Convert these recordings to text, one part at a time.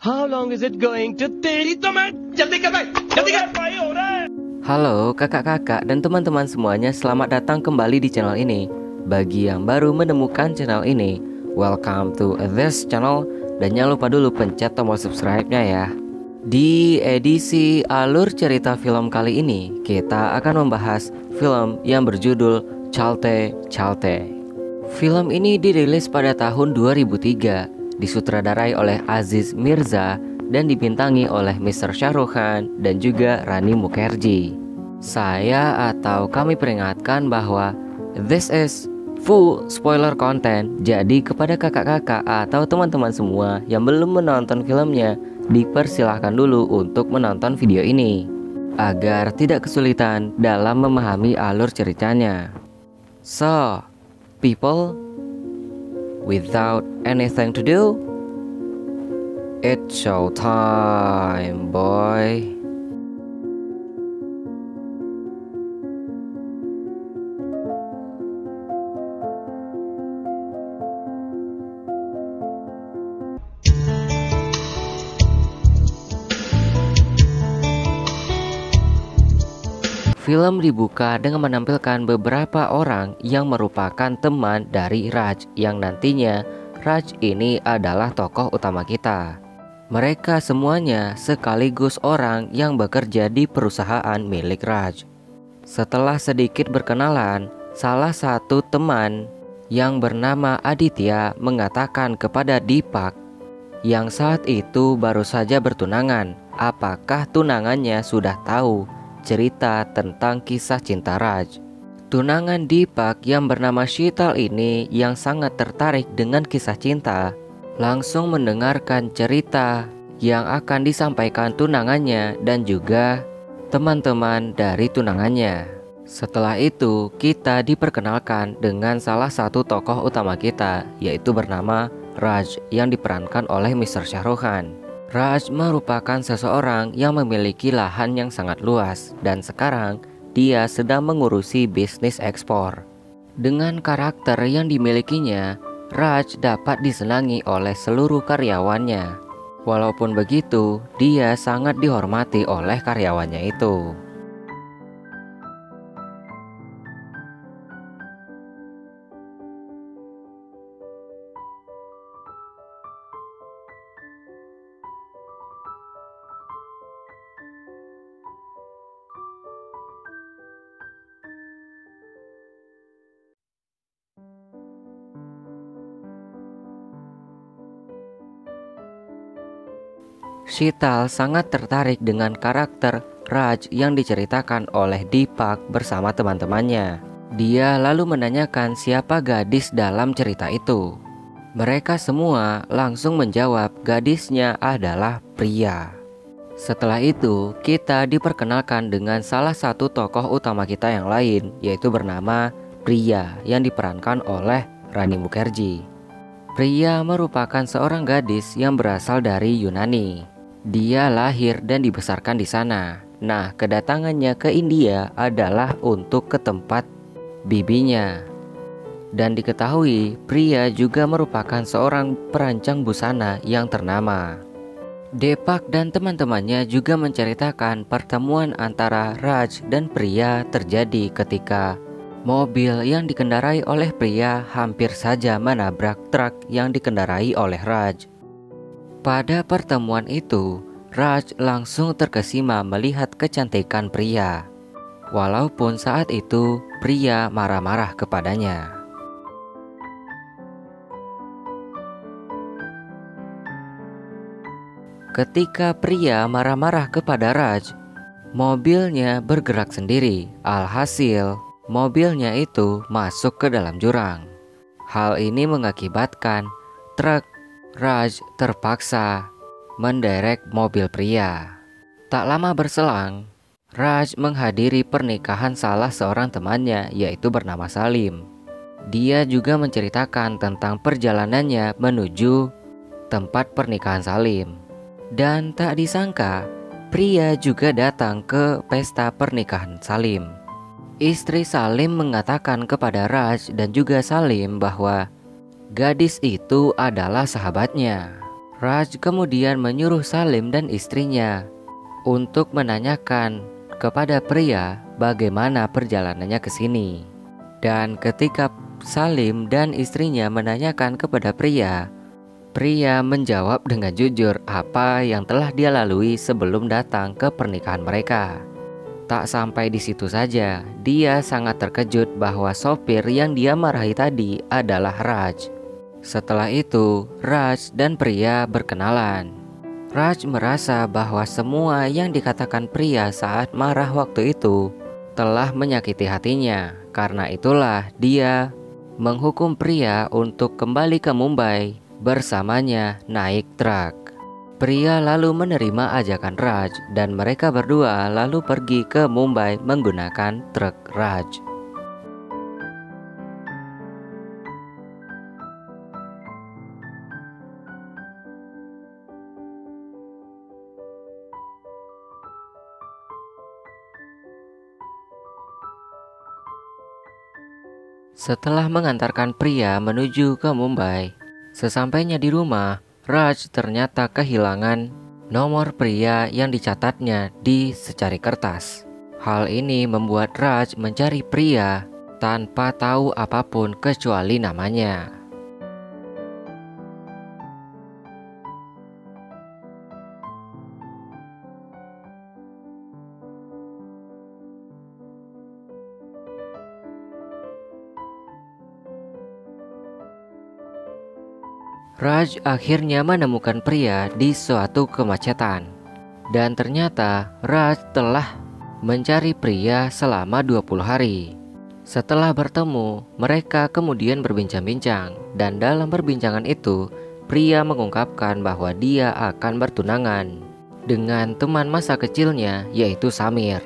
How long is it going to take? Halo kakak-kakak dan teman-teman semuanya, selamat datang kembali di channel ini. Bagi yang baru menemukan channel ini, welcome to this channel. Dan jangan lupa dulu pencet tombol subscribe-nya ya. Di edisi alur cerita film kali ini, kita akan membahas film yang berjudul Chalte Chalte. Film ini dirilis pada tahun 2003, disutradarai oleh Aziz Mirza dan dibintangi oleh Mr. Shah Rukh Khan dan juga Rani Mukherjee. Saya atau kami peringatkan bahwa this is full spoiler content. Jadi kepada kakak-kakak atau teman-teman semua yang belum menonton filmnya, dipersilahkan dulu untuk menonton video ini agar tidak kesulitan dalam memahami alur ceritanya. So, people, without anything to do, it's showtime, boy. Film dibuka dengan menampilkan beberapa orang yang merupakan teman dari Raj, yang nantinya Raj ini adalah tokoh utama kita. Mereka semuanya sekaligus orang yang bekerja di perusahaan milik Raj. Setelah sedikit berkenalan, salah satu teman yang bernama Aditya mengatakan kepada Deepak yang saat itu baru saja bertunangan, apakah tunangannya sudah tahu cerita tentang kisah cinta Raj. Tunangan Deepak yang bernama Sheetal ini yang sangat tertarik dengan kisah cinta, langsung mendengarkan cerita yang akan disampaikan tunangannya dan juga teman-teman dari tunangannya. Setelah itu kita diperkenalkan dengan salah satu tokoh utama kita, yaitu bernama Raj yang diperankan oleh Mr. Shah Rukh Khan. Raj merupakan seseorang yang memiliki lahan yang sangat luas dan sekarang dia sedang mengurusi bisnis ekspor. Dengan karakter yang dimilikinya, Raj dapat disenangi oleh seluruh karyawannya. Walaupun begitu, dia sangat dihormati oleh karyawannya itu. Sheetal sangat tertarik dengan karakter Raj yang diceritakan oleh Deepak bersama teman-temannya. Dia lalu menanyakan siapa gadis dalam cerita itu. Mereka semua langsung menjawab gadisnya adalah Priya. Setelah itu kita diperkenalkan dengan salah satu tokoh utama kita yang lain, yaitu bernama Priya yang diperankan oleh Rani Mukherjee. Priya merupakan seorang gadis yang berasal dari Yunani. Dia lahir dan dibesarkan di sana. Nah, kedatangannya ke India adalah untuk ke tempat bibinya. Dan diketahui, Priya juga merupakan seorang perancang busana yang ternama. Deepak dan teman-temannya juga menceritakan pertemuan antara Raj dan Priya terjadi ketika mobil yang dikendarai oleh Priya hampir saja menabrak truk yang dikendarai oleh Raj. Pada pertemuan itu, Raj langsung terkesima melihat kecantikan Priya. Walaupun saat itu Priya marah-marah kepadanya. Ketika Priya marah-marah kepada Raj, mobilnya bergerak sendiri. Alhasil, mobilnya itu masuk ke dalam jurang. Hal ini mengakibatkan truk Raj terpaksa menderek mobil Priya. Tak lama berselang, Raj menghadiri pernikahan salah seorang temannya, yaitu bernama Salim. Dia juga menceritakan tentang perjalanannya menuju tempat pernikahan Salim. Dan tak disangka, Priya juga datang ke pesta pernikahan Salim. Istri Salim mengatakan kepada Raj dan juga Salim bahwa gadis itu adalah sahabatnya. Raj kemudian menyuruh Salim dan istrinya untuk menanyakan kepada pria bagaimana perjalanannya ke sini. Dan ketika Salim dan istrinya menanyakan kepada pria, pria menjawab dengan jujur apa yang telah dia lalui sebelum datang ke pernikahan mereka. Tak sampai di situ saja, dia sangat terkejut bahwa sopir yang dia marahi tadi adalah Raj. Setelah itu, Raj dan pria berkenalan. Raj merasa bahwa semua yang dikatakan pria saat marah waktu itu telah menyakiti hatinya. Karena itulah dia menghukum pria untuk kembali ke Mumbai bersamanya naik truk. Pria lalu menerima ajakan Raj dan mereka berdua lalu pergi ke Mumbai menggunakan truk Raj. Setelah mengantarkan pria menuju ke Mumbai, sesampainya di rumah, Raj ternyata kehilangan nomor pria yang dicatatnya di secari kertas. Hal ini membuat Raj mencari pria tanpa tahu apapun kecuali namanya. Raj akhirnya menemukan pria di suatu kemacetan. Dan ternyata Raj telah mencari pria selama 20 hari. Setelah bertemu, mereka kemudian berbincang-bincang. Dan dalam perbincangan itu, pria mengungkapkan bahwa dia akan bertunangan dengan teman masa kecilnya, yaitu Samir.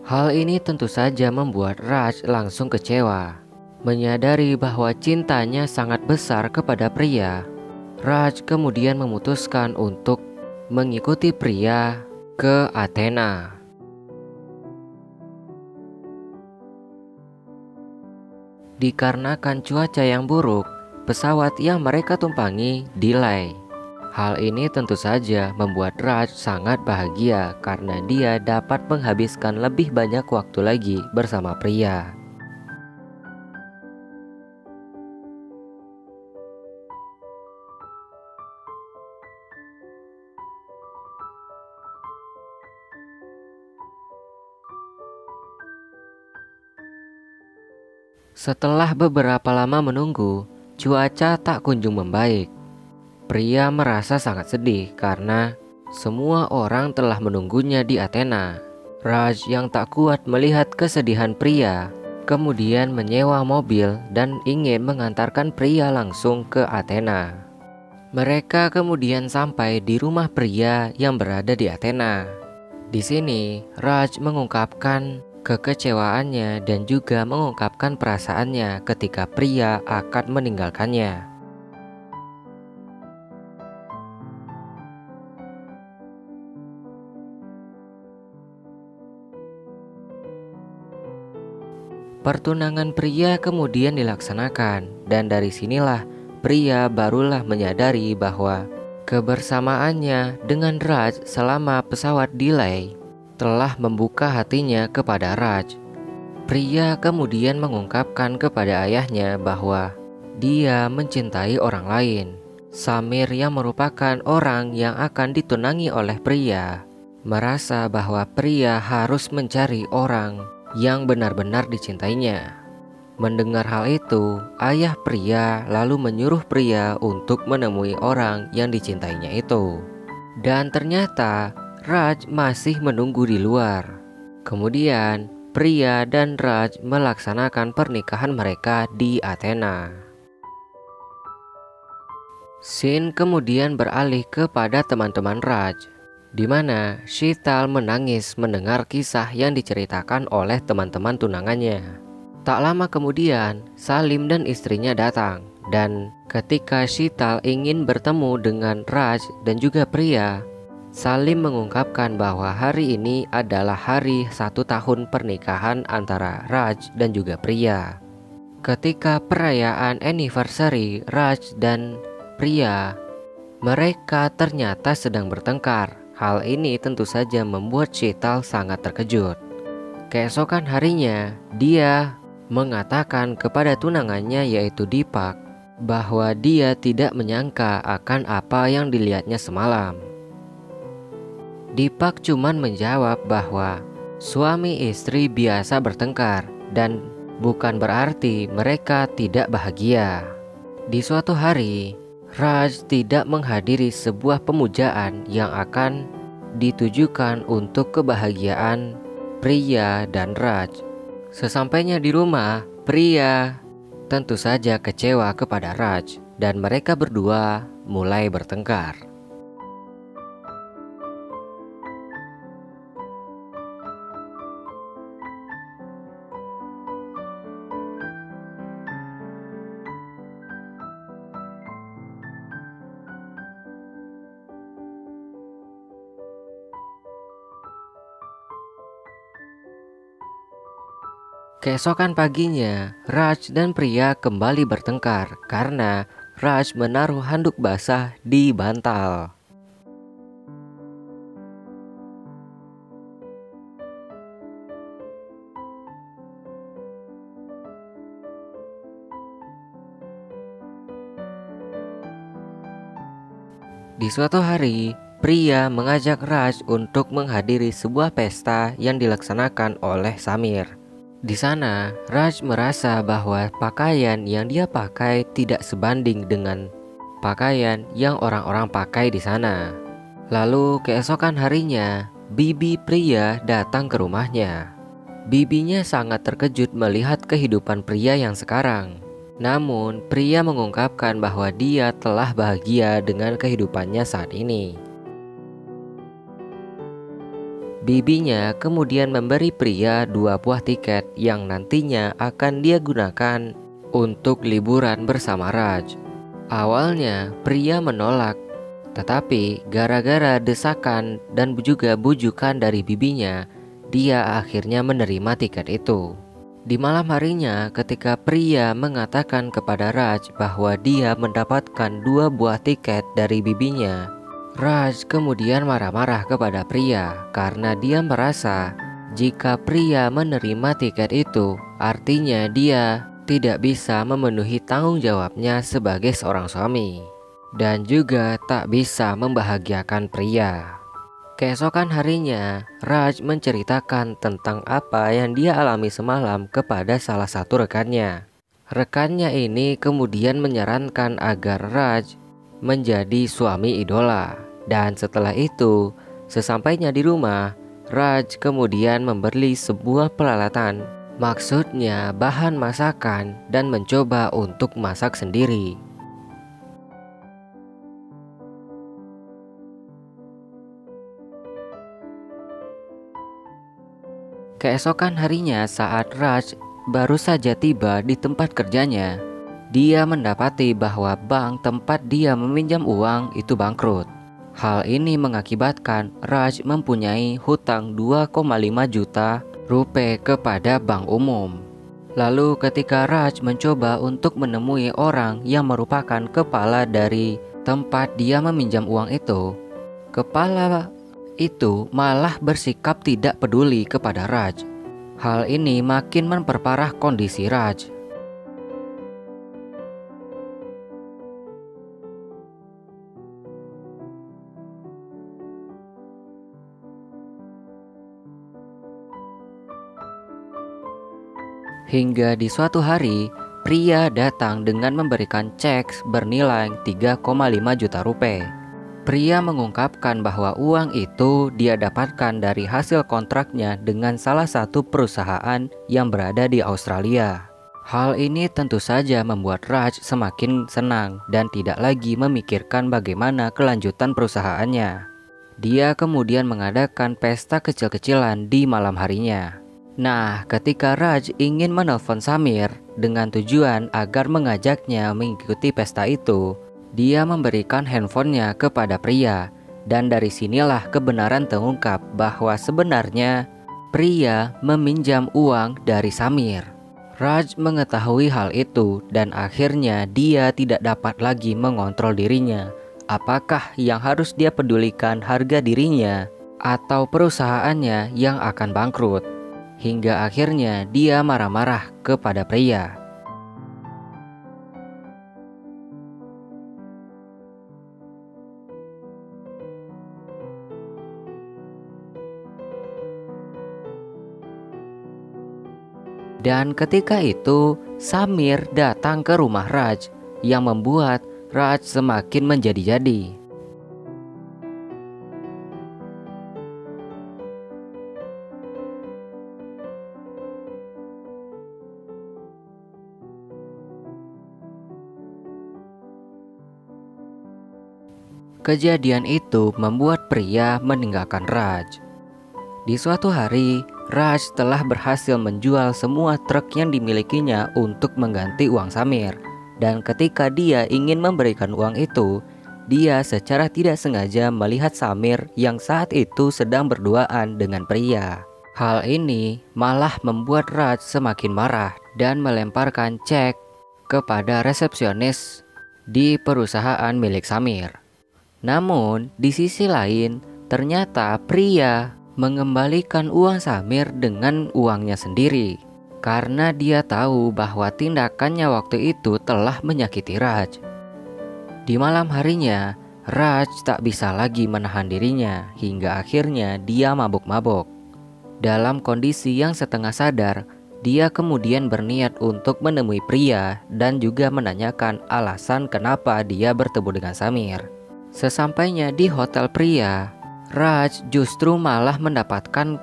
Hal ini tentu saja membuat Raj langsung kecewa. Menyadari bahwa cintanya sangat besar kepada pria, Raj kemudian memutuskan untuk mengikuti pria ke Athena. Dikarenakan cuaca yang buruk, pesawat yang mereka tumpangi delay. Hal ini tentu saja membuat Raj sangat bahagia karena dia dapat menghabiskan lebih banyak waktu lagi bersama pria. Setelah beberapa lama menunggu, cuaca tak kunjung membaik. Pria merasa sangat sedih karena semua orang telah menunggunya di Athena. Raj yang tak kuat melihat kesedihan pria, kemudian menyewa mobil dan ingin mengantarkan pria langsung ke Athena. Mereka kemudian sampai di rumah pria yang berada di Athena. Di sini, Raj mengungkapkan kekecewaannya dan juga mengungkapkan perasaannya ketika pria akan meninggalkannya. Pertunangan pria kemudian dilaksanakan, dan dari sinilah pria barulah menyadari bahwa kebersamaannya dengan Raj selama pesawat delay telah membuka hatinya kepada Raj. Pria kemudian mengungkapkan kepada ayahnya bahwa dia mencintai orang lain. Samir yang merupakan orang yang akan ditunangi oleh pria merasa bahwa pria harus mencari orang yang benar-benar dicintainya. Mendengar hal itu, ayah pria lalu menyuruh pria untuk menemui orang yang dicintainya itu. Dan ternyata Raj masih menunggu di luar. Kemudian, pria dan Raj melaksanakan pernikahan mereka di Athena. Scene kemudian beralih kepada teman-teman Raj, di mana Sheetal menangis mendengar kisah yang diceritakan oleh teman-teman tunangannya. Tak lama kemudian, Salim dan istrinya datang, dan ketika Sheetal ingin bertemu dengan Raj dan juga pria, Salim mengungkapkan bahwa hari ini adalah hari 1 tahun pernikahan antara Raj dan juga pria. Ketika perayaan anniversary Raj dan pria, Mereka ternyata sedang bertengkar. Hal ini tentu saja membuat Sheetal sangat terkejut. Keesokan harinya, dia mengatakan kepada tunangannya yaitu Deepak bahwa dia tidak menyangka akan apa yang dilihatnya semalam. Deepak cuman menjawab bahwa suami istri biasa bertengkar dan bukan berarti mereka tidak bahagia. Di suatu hari, Raj tidak menghadiri sebuah pemujaan yang akan ditujukan untuk kebahagiaan Priya dan Raj. Sesampainya di rumah, Priya tentu saja kecewa kepada Raj dan mereka berdua mulai bertengkar. Keesokan paginya, Raj dan Priya kembali bertengkar karena Raj menaruh handuk basah di bantal. Di suatu hari, Priya mengajak Raj untuk menghadiri sebuah pesta yang dilaksanakan oleh Samir. Di sana, Raj merasa bahwa pakaian yang dia pakai tidak sebanding dengan pakaian yang orang-orang pakai di sana. Lalu keesokan harinya, bibi Priya datang ke rumahnya. Bibinya sangat terkejut melihat kehidupan Priya yang sekarang. Namun, Priya mengungkapkan bahwa dia telah bahagia dengan kehidupannya saat ini. Bibinya kemudian memberi Priya 2 buah tiket yang nantinya akan dia gunakan untuk liburan bersama Raj. Awalnya Priya menolak, tetapi gara-gara desakan dan juga bujukan dari bibinya, dia akhirnya menerima tiket itu. Di malam harinya, ketika Priya mengatakan kepada Raj bahwa dia mendapatkan 2 buah tiket dari bibinya, Raj kemudian marah-marah kepada Priya karena dia merasa jika Priya menerima tiket itu, artinya dia tidak bisa memenuhi tanggung jawabnya sebagai seorang suami dan juga tak bisa membahagiakan Priya. Keesokan harinya, Raj menceritakan tentang apa yang dia alami semalam kepada salah satu rekannya. Rekannya ini kemudian menyarankan agar Raj menjadi suami idola. Dan setelah itu, sesampainya di rumah, Raj kemudian membeli sebuah peralatan, maksudnya bahan masakan, dan mencoba untuk masak sendiri. Keesokan harinya saat Raj baru saja tiba di tempat kerjanya, dia mendapati bahwa bank tempat dia meminjam uang itu bangkrut. Hal ini mengakibatkan Raj mempunyai hutang 2,5 juta rupiah kepada bank umum. Lalu ketika Raj mencoba untuk menemui orang yang merupakan kepala dari tempat dia meminjam uang itu, kepala itu malah bersikap tidak peduli kepada Raj. Hal ini makin memperparah kondisi Raj. Hingga di suatu hari, Priya datang dengan memberikan cek bernilai 3,5 juta rupiah. Priya mengungkapkan bahwa uang itu dia dapatkan dari hasil kontraknya dengan salah satu perusahaan yang berada di Australia. Hal ini tentu saja membuat Raj semakin senang dan tidak lagi memikirkan bagaimana kelanjutan perusahaannya. Dia kemudian mengadakan pesta kecil-kecilan di malam harinya. Nah, ketika Raj ingin menelpon Samir dengan tujuan agar mengajaknya mengikuti pesta itu, dia memberikan handphonenya kepada Priya. Dan dari sinilah kebenaran terungkap bahwa sebenarnya Priya meminjam uang dari Samir. Raj mengetahui hal itu dan akhirnya dia tidak dapat lagi mengontrol dirinya. apakah yang harus dia pedulikan harga dirinya atau perusahaannya yang akan bangkrut. Hingga akhirnya dia marah-marah kepada pria. Dan ketika itu, Samir datang ke rumah Raj yang membuat Raj semakin menjadi-jadi. Kejadian itu membuat pria meninggalkan Raj. Di suatu hari, Raj telah berhasil menjual semua truk yang dimilikinya untuk mengganti uang Samir. Dan ketika dia ingin memberikan uang itu, dia secara tidak sengaja melihat Samir yang saat itu sedang berduaan dengan pria. Hal ini malah membuat Raj semakin marah dan melemparkan cek kepada resepsionis di perusahaan milik Samir. Namun di sisi lain, ternyata pria mengembalikan uang Samir dengan uangnya sendiri karena dia tahu bahwa tindakannya waktu itu telah menyakiti Raj. Di malam harinya, Raj tak bisa lagi menahan dirinya hingga akhirnya dia mabuk-mabuk. Dalam kondisi yang setengah sadar, dia kemudian berniat untuk menemui pria dan juga menanyakan alasan kenapa dia bertemu dengan Samir. Sesampainya di hotel pria, Raj justru malah mendapatkan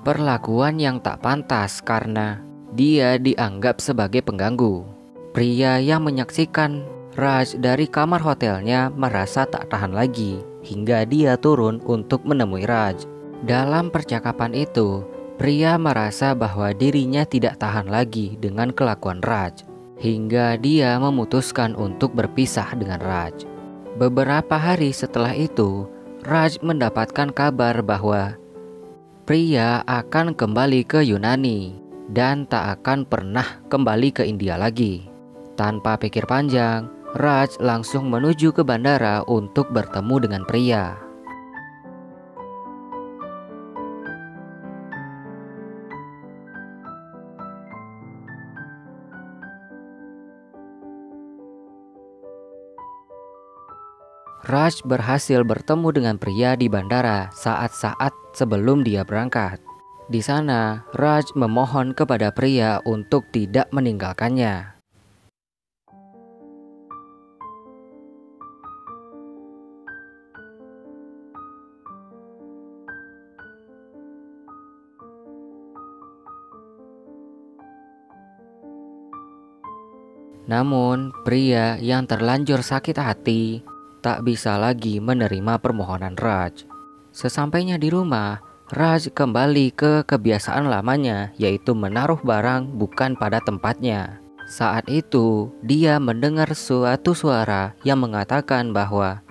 perlakuan yang tak pantas karena dia dianggap sebagai pengganggu. Pria yang menyaksikan Raj dari kamar hotelnya merasa tak tahan lagi hingga dia turun untuk menemui Raj. Dalam percakapan itu, pria merasa bahwa dirinya tidak tahan lagi dengan kelakuan Raj hingga dia memutuskan untuk berpisah dengan Raj. Beberapa hari setelah itu, Raj mendapatkan kabar bahwa pria akan kembali ke Yunani dan tak akan pernah kembali ke India lagi. Tanpa pikir panjang, Raj langsung menuju ke bandara untuk bertemu dengan pria. Raj berhasil bertemu dengan pria di bandara saat-saat sebelum dia berangkat. Di sana, Raj memohon kepada pria untuk tidak meninggalkannya. Namun, pria yang terlanjur sakit hati tak bisa lagi menerima permohonan Raj. Sesampainya di rumah, Raj kembali ke kebiasaan lamanya, yaitu menaruh barang bukan pada tempatnya. Saat itu, dia mendengar suatu suara yang mengatakan bahwa,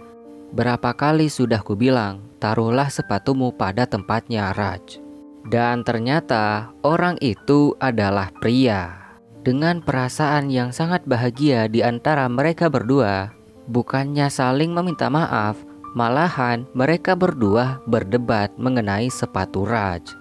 "Berapa kali sudah kubilang, taruhlah sepatumu pada tempatnya, Raj." Dan ternyata orang itu adalah pria. Dengan perasaan yang sangat bahagia di antara mereka berdua, bukannya saling meminta maaf, malahan mereka berdua berdebat mengenai sepatu Raj.